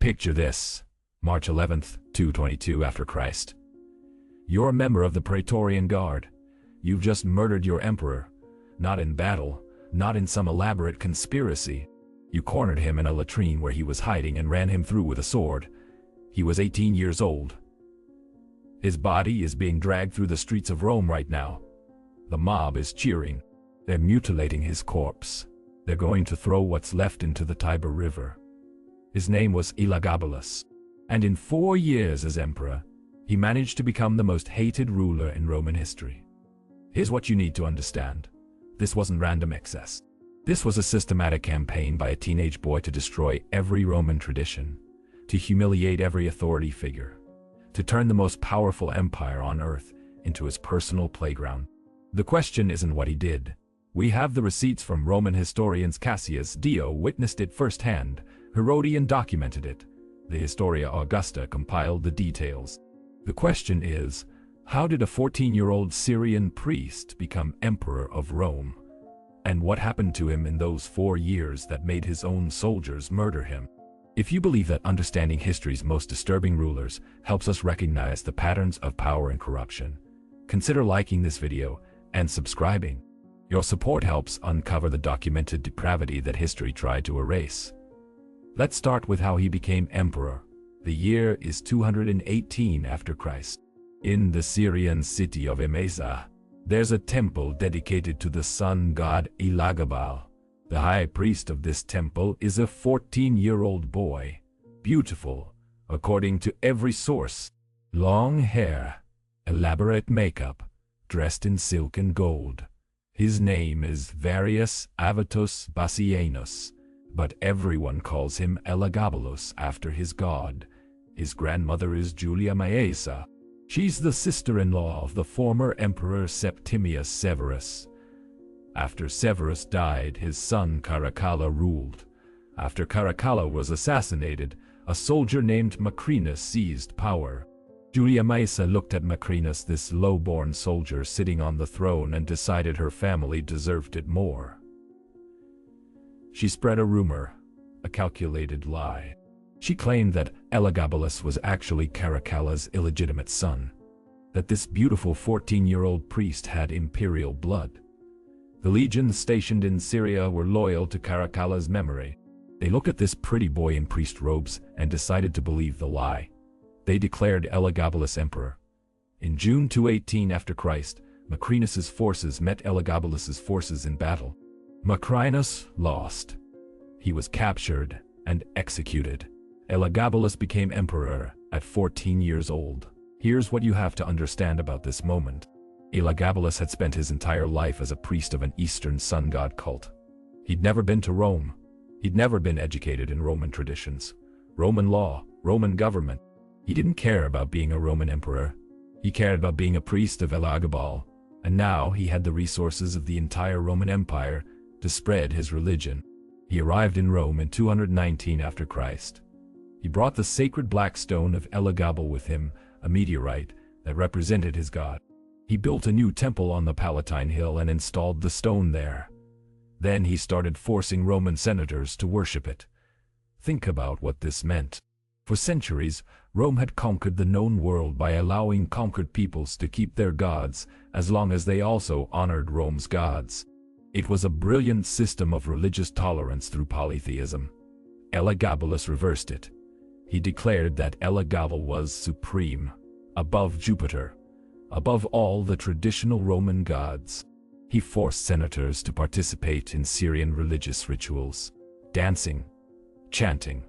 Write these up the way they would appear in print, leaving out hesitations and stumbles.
Picture this, March 11th, 222 after Christ. You're a member of the Praetorian Guard. You've just murdered your emperor. Not in battle, not in some elaborate conspiracy. You cornered him in a latrine where he was hiding and ran him through with a sword. He was 18 years old. His body is being dragged through the streets of Rome right now. The mob is cheering. They're mutilating his corpse. They're going to throw what's left into the Tiber River. His name was Elagabalus. And in 4 years as emperor, he managed to become the most hated ruler in Roman history. Here's what you need to understand. This wasn't random excess. This was a systematic campaign by a teenage boy to destroy every Roman tradition, to humiliate every authority figure, to turn the most powerful empire on earth into his personal playground. The question isn't what he did. We have the receipts from Roman historians. Cassius Dio witnessed it firsthand. Herodian documented it. The Historia Augusta compiled the details. The question is, how did a 14-year-old Syrian priest become emperor of Rome? And what happened to him in those 4 years that made his own soldiers murder him? If you believe that understanding history's most disturbing rulers helps us recognize the patterns of power and corruption, consider liking this video and subscribing. Your support helps uncover the documented depravity that history tried to erase. Let's start with how he became emperor. The year is 218 after Christ. In the Syrian city of Emesa, there's a temple dedicated to the sun god Elagabalus. The high priest of this temple is a 14-year-old boy, beautiful, according to every source, long hair, elaborate makeup, dressed in silk and gold. His name is Varius Avitus Bassianus, but everyone calls him Elagabalus after his god. His grandmother is Julia Maesa. She's the sister-in-law of the former emperor Septimius Severus. After Severus died, his son Caracalla ruled. After Caracalla was assassinated, a soldier named Macrinus seized power. Julia Maesa looked at Macrinus, this low-born soldier sitting on the throne, and decided her family deserved it more. She spread a rumor, a calculated lie. She claimed that Elagabalus was actually Caracalla's illegitimate son, that this beautiful 14-year-old priest had imperial blood. The legions stationed in Syria were loyal to Caracalla's memory. They looked at this pretty boy in priest robes and decided to believe the lie. They declared Elagabalus emperor. In June 218 after Christ, Macrinus's forces met Elagabalus's forces in battle. Macrinus lost. He was captured and executed. Elagabalus became emperor at 14 years old. Here's what you have to understand about this moment. Elagabalus had spent his entire life as a priest of an Eastern sun god cult. He'd never been to Rome. He'd never been educated in Roman traditions, Roman law, Roman government. He didn't care about being a Roman emperor. He cared about being a priest of Elagabalus, and now he had the resources of the entire Roman Empire to spread his religion. He arrived in Rome in 219 after Christ. He brought the sacred black stone of Elagabalus with him, a meteorite that represented his god. He built a new temple on the Palatine Hill and installed the stone there. Then he started forcing Roman senators to worship it. Think about what this meant. For centuries, Rome had conquered the known world by allowing conquered peoples to keep their gods as long as they also honored Rome's gods. It was a brilliant system of religious tolerance through polytheism. Elagabalus reversed it. He declared that Elagabalus was supreme, above Jupiter, above all the traditional Roman gods. He forced senators to participate in Syrian religious rituals, dancing, chanting,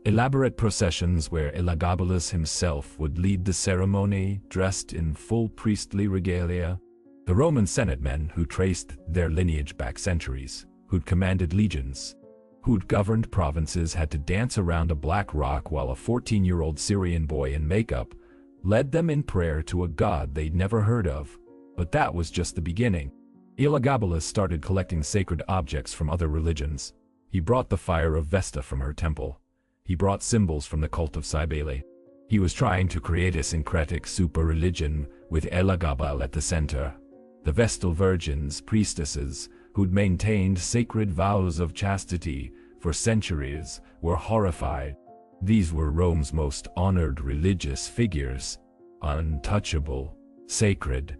elaborate processions where Elagabalus himself would lead the ceremony dressed in full priestly regalia. The Roman Senate men who traced their lineage back centuries, who'd commanded legions, who'd governed provinces, had to dance around a black rock while a 14-year-old Syrian boy in makeup led them in prayer to a god they'd never heard of. But that was just the beginning. Elagabalus started collecting sacred objects from other religions. He brought the fire of Vesta from her temple. He brought symbols from the cult of Cybele. He was trying to create a syncretic super-religion with Elagabalus at the center. The Vestal virgins, priestesses, who'd maintained sacred vows of chastity for centuries, were horrified. These were Rome's most honored religious figures, untouchable, sacred.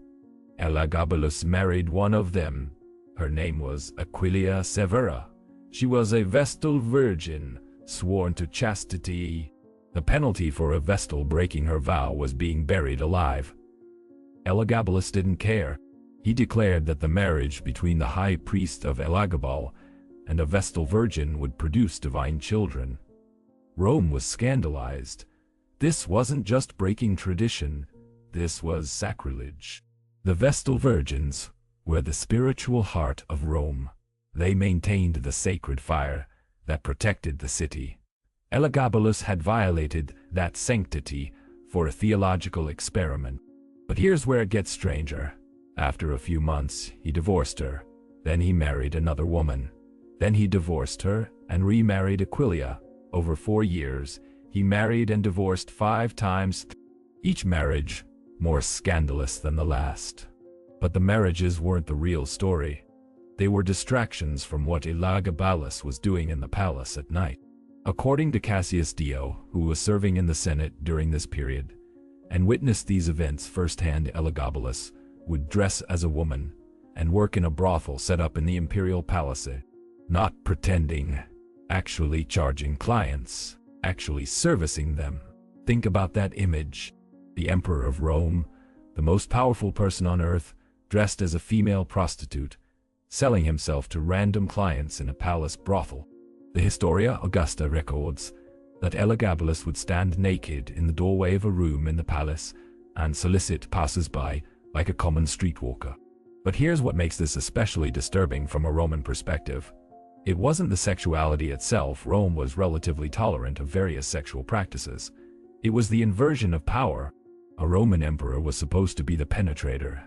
Elagabalus married one of them. Her name was Aquilia Severa. She was a Vestal virgin, sworn to chastity. The penalty for a Vestal breaking her vow was being buried alive. Elagabalus didn't care. He declared that the marriage between the high priest of Elagabal and a Vestal virgin would produce divine children. Rome was scandalized. This wasn't just breaking tradition, this was sacrilege. The Vestal virgins were the spiritual heart of Rome. They maintained the sacred fire that protected the city. Elagabalus had violated that sanctity for a theological experiment. But here's where it gets stranger. After a few months, he divorced her. Then he married another woman. Then he divorced her and remarried Aquilia. Over 4 years, he married and divorced 5 times. Each marriage more scandalous than the last. But the marriages weren't the real story. They were distractions from what Elagabalus was doing in the palace at night. According to Cassius Dio, who was serving in the Senate during this period, and witnessed these events firsthand, Elagabalus would dress as a woman and work in a brothel set up in the imperial palace. Not pretending, actually charging clients, actually servicing them. Think about that image. The Emperor of Rome, the most powerful person on earth, dressed as a female prostitute, selling himself to random clients in a palace brothel. The Historia Augusta records that Elagabalus would stand naked in the doorway of a room in the palace and solicit passers-by like a common streetwalker. But here's what makes this especially disturbing from a Roman perspective. It wasn't the sexuality itself. Rome was relatively tolerant of various sexual practices. It was the inversion of power. A Roman emperor was supposed to be the penetrator,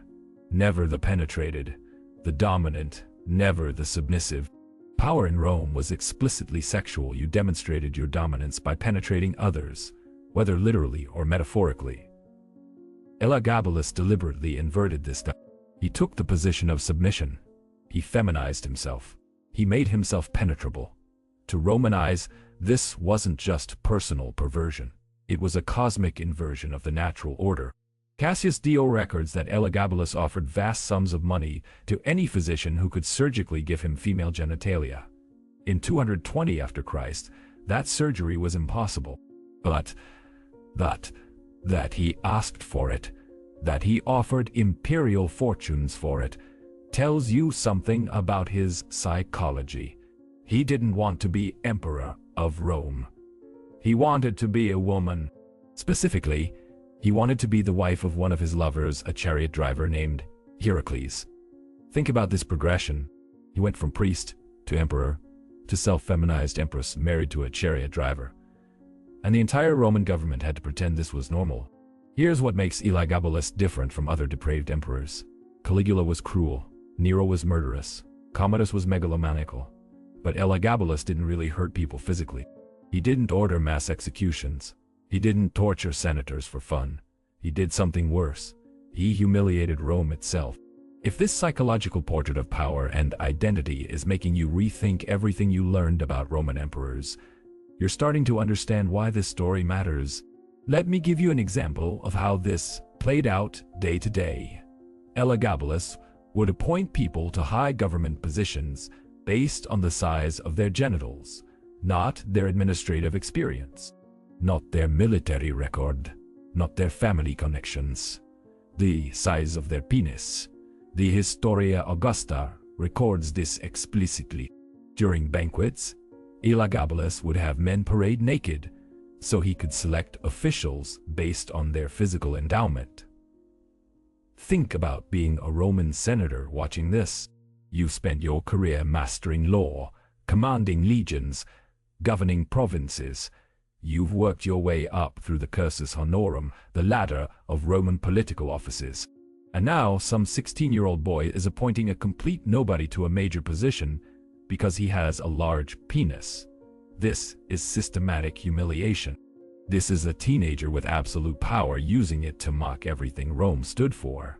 never the penetrated, the dominant, never the submissive. Power in Rome was explicitly sexual. You demonstrated your dominance by penetrating others, whether literally or metaphorically. Elagabalus deliberately inverted this. He took the position of submission. He feminized himself. He made himself penetrable. To Romanize, this wasn't just personal perversion. It was a cosmic inversion of the natural order. Cassius Dio records that Elagabalus offered vast sums of money to any physician who could surgically give him female genitalia. In 220 after Christ, that surgery was impossible. But that he asked for it, that he offered imperial fortunes for it, tells you something about his psychology. He didn't want to be emperor of Rome. He wanted to be a woman. Specifically, he wanted to be the wife of one of his lovers, a chariot driver named Heracles. Think about this progression. He went from priest to emperor to self-feminized empress married to a chariot driver. And the entire Roman government had to pretend this was normal. Here's what makes Elagabalus different from other depraved emperors. Caligula was cruel. Nero was murderous. Commodus was megalomaniacal. But Elagabalus didn't really hurt people physically. He didn't order mass executions. He didn't torture senators for fun. He did something worse. He humiliated Rome itself. If this psychological portrait of power and identity is making you rethink everything you learned about Roman emperors, you're starting to understand why this story matters. Let me give you an example of how this played out day to day. Elagabalus would appoint people to high government positions based on the size of their genitals, not their administrative experience, not their military record, not their family connections, the size of their penis. The Historia Augusta records this explicitly. During banquets, Elagabalus would have men parade naked, so he could select officials based on their physical endowment. Think about being a Roman senator watching this. You've spent your career mastering law, commanding legions, governing provinces. You've worked your way up through the cursus honorum, the ladder of Roman political offices. And now some 16-year-old boy is appointing a complete nobody to a major position because he has a large penis. This is systematic humiliation. This is a teenager with absolute power using it to mock everything Rome stood for.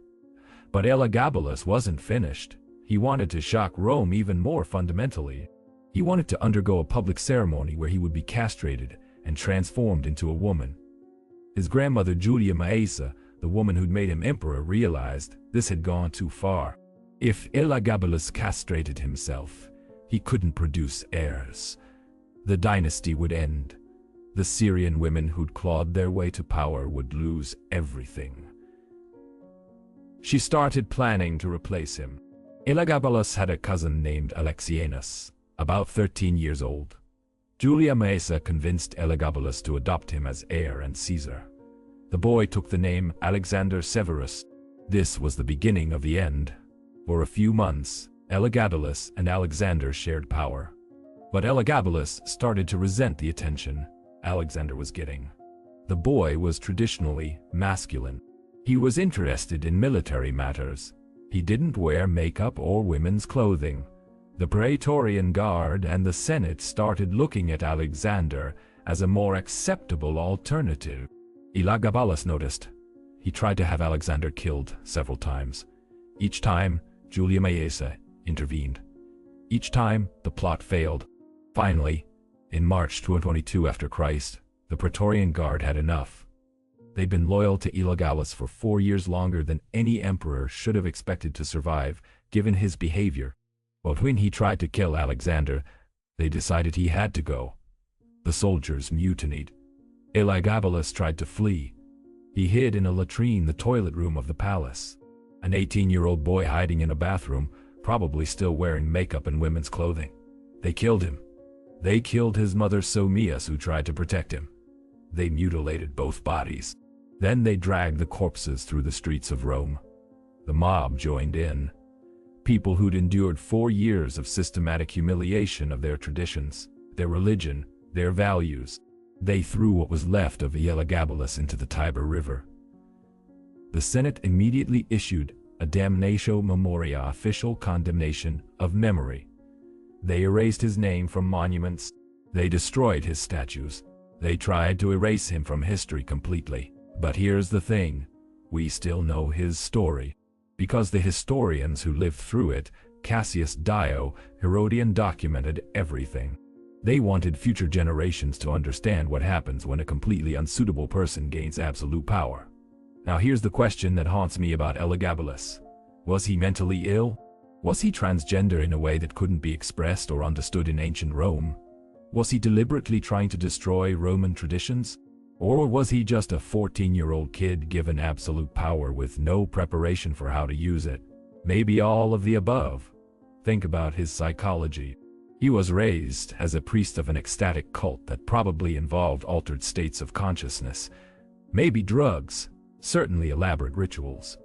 But Elagabalus wasn't finished. He wanted to shock Rome even more fundamentally. He wanted to undergo a public ceremony where he would be castrated and transformed into a woman. His grandmother Julia Maesa, the woman who'd made him emperor, realized this had gone too far. If Elagabalus castrated himself, he couldn't produce heirs. The dynasty would end. The Syrian women who'd clawed their way to power would lose everything. She started planning to replace him. Elagabalus had a cousin named Alexianus, about 13 years old. Julia Maesa convinced Elagabalus to adopt him as heir and Caesar. The boy took the name Alexander Severus. This was the beginning of the end. For a few months, Elagabalus and Alexander shared power. But Elagabalus started to resent the attention Alexander was getting. The boy was traditionally masculine. He was interested in military matters. He didn't wear makeup or women's clothing. The Praetorian Guard and the Senate started looking at Alexander as a more acceptable alternative. Elagabalus noticed. He tried to have Alexander killed several times. Each time, Julia Maesa intervened. Each time, the plot failed. Finally, in March 222 after Christ, the Praetorian Guard had enough. They'd been loyal to Elagabalus for 4 years longer than any emperor should have expected to survive, given his behavior. But when he tried to kill Alexander, they decided he had to go. The soldiers mutinied. Elagabalus tried to flee. He hid in a latrine, the toilet room of the palace. An 18-year-old boy hiding in a bathroom, probably still wearing makeup and women's clothing. They killed him. They killed his mother Somias, who tried to protect him. They mutilated both bodies. Then they dragged the corpses through the streets of Rome. The mob joined in. People who'd endured 4 years of systematic humiliation of their traditions, their religion, their values. They threw what was left of Elagabalus into the Tiber River. The Senate immediately issued a damnatio memoria, official condemnation of memory. They erased his name from monuments. They destroyed his statues. They tried to erase him from history completely. But here's the thing, we still know his story. Because the historians who lived through it, Cassius Dio, Herodian, documented everything. They wanted future generations to understand what happens when a completely unsuitable person gains absolute power. Now here's the question that haunts me about Elagabalus. Was he mentally ill? Was he transgender in a way that couldn't be expressed or understood in ancient Rome? Was he deliberately trying to destroy Roman traditions? Or was he just a 14-year-old kid given absolute power with no preparation for how to use it? Maybe all of the above. Think about his psychology. He was raised as a priest of an ecstatic cult that probably involved altered states of consciousness. Maybe drugs, certainly elaborate rituals.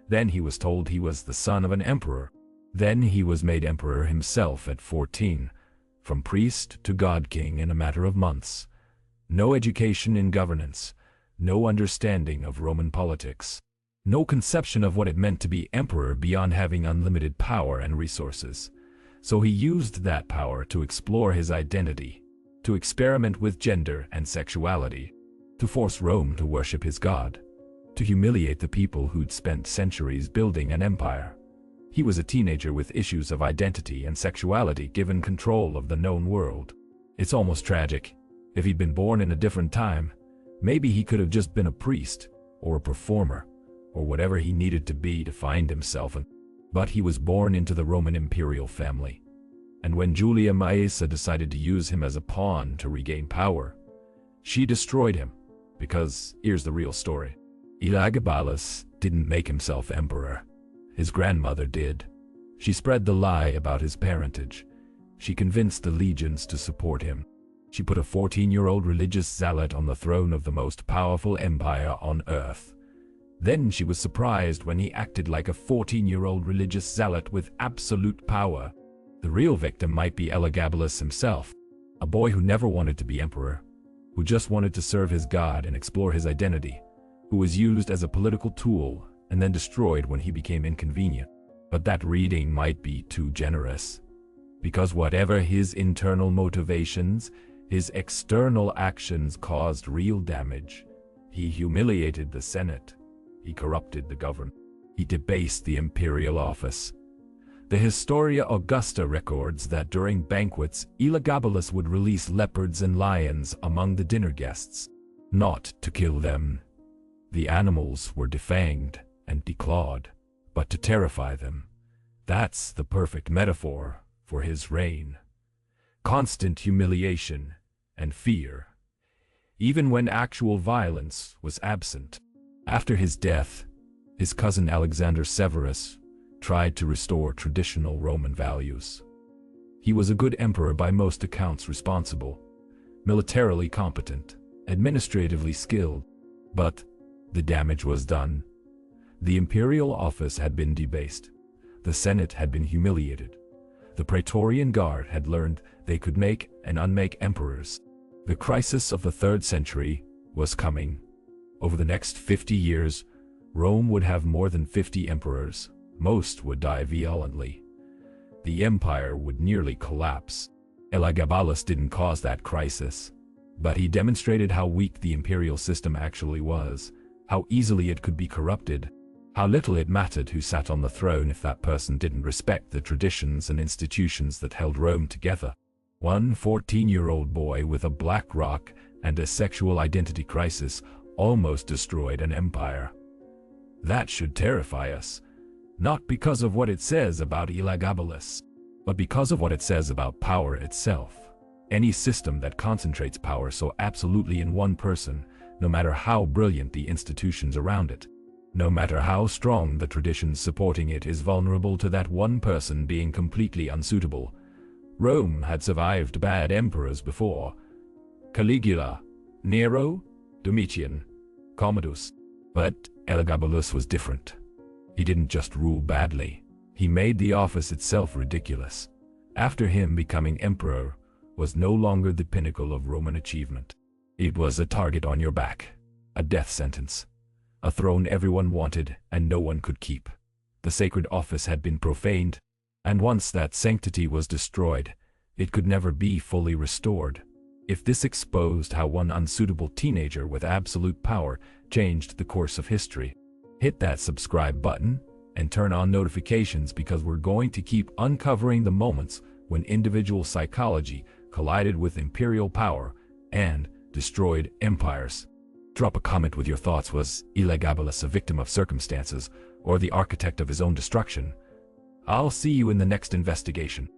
Then he was told he was the son of an emperor. Then he was made emperor himself at 14, from priest to god-king in a matter of months. No education in governance, no understanding of Roman politics, no conception of what it meant to be emperor beyond having unlimited power and resources. So he used that power to explore his identity, to experiment with gender and sexuality, to force Rome to worship his god, to humiliate the people who'd spent centuries building an empire. He was a teenager with issues of identity and sexuality given control of the known world. It's almost tragic. If he'd been born in a different time, maybe he could have just been a priest, or a performer, or whatever he needed to be to find himself. But he was born into the Roman imperial family. And when Julia Maesa decided to use him as a pawn to regain power, she destroyed him. Because here's the real story. Elagabalus didn't make himself emperor. His grandmother did. She spread the lie about his parentage. She convinced the legions to support him. She put a 14-year-old religious zealot on the throne of the most powerful empire on earth. Then she was surprised when he acted like a 14-year-old religious zealot with absolute power. The real victim might be Elagabalus himself, a boy who never wanted to be emperor, who just wanted to serve his god and explore his identity, who was used as a political tool and then destroyed when he became inconvenient. But that reading might be too generous, because whatever his internal motivations, his external actions caused real damage. He humiliated the Senate. He corrupted the government. He debased the imperial office. The Historia Augusta records that during banquets, Elagabalus would release leopards and lions among the dinner guests, not to kill them. The animals were defanged and declawed, but to terrify them. That's the perfect metaphor for his reign. Constant humiliation and fear, even when actual violence was absent. After his death, his cousin Alexander Severus tried to restore traditional Roman values. He was a good emperor by most accounts, responsible, militarily competent, administratively skilled, but the damage was done. The imperial office had been debased. The Senate had been humiliated. The Praetorian Guard had learned they could make and unmake emperors. The crisis of the 3rd century was coming. Over the next 50 years, Rome would have more than 50 emperors. Most would die violently. The empire would nearly collapse. Elagabalus didn't cause that crisis, but he demonstrated how weak the imperial system actually was, how easily it could be corrupted, how little it mattered who sat on the throne if that person didn't respect the traditions and institutions that held Rome together. One 14-year-old boy with a black rock and a sexual identity crisis almost destroyed an empire. That should terrify us, not because of what it says about Elagabalus, but because of what it says about power itself. Any system that concentrates power so absolutely in one person, no matter how brilliant the institutions around it, no matter how strong the traditions supporting it, is vulnerable to that one person being completely unsuitable. Rome had survived bad emperors before: Caligula, Nero, Domitian, Commodus. But Elagabalus was different. He didn't just rule badly, he made the office itself ridiculous. After him, becoming emperor was no longer the pinnacle of Roman achievement. It was a target on your back, a death sentence, a throne everyone wanted and no one could keep. The sacred office had been profaned, and once that sanctity was destroyed, it could never be fully restored. If this exposed how one unsuitable teenager with absolute power changed the course of history, hit that subscribe button and turn on notifications, because we're going to keep uncovering the moments when individual psychology collided with imperial power and destroyed empires. Drop a comment with your thoughts. Was Elagabalus a victim of circumstances or the architect of his own destruction? I'll see you in the next investigation.